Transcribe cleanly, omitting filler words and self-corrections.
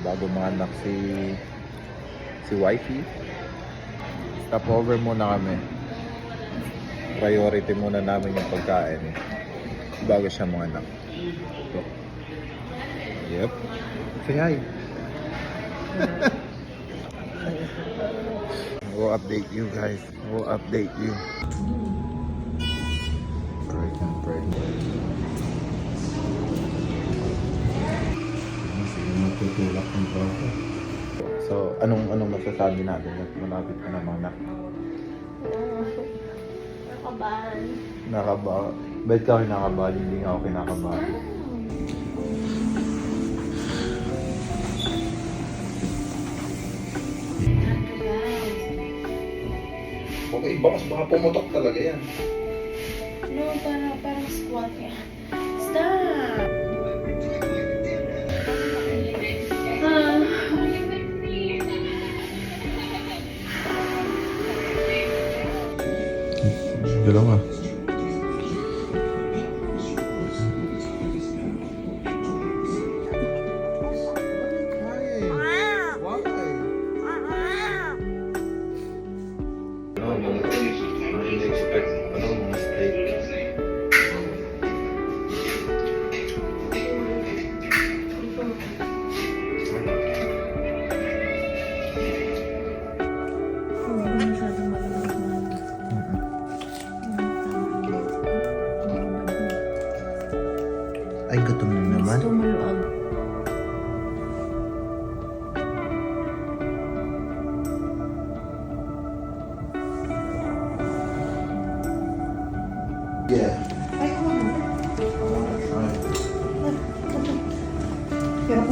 bago manganak si wifey. Stopover muna kami. Priority muna namin yung pagkain bago siya manganak. So, yep. Say hi. We'll update you guys. We'll update you. Pregnant. Matutulak ng bata. So, anong masasabi natin? Malapit ka na manganak. Nakabahan. Nakabahan. Ba't ka kinakabahan? Hindi nga ako kinakabahan. Okay, baka pumutok talaga yan. No, parang squat yan. Stop! Dalawa. Ay, gutom na naman. Gusto maluag. Yeah. Ay, I wanna try. Pero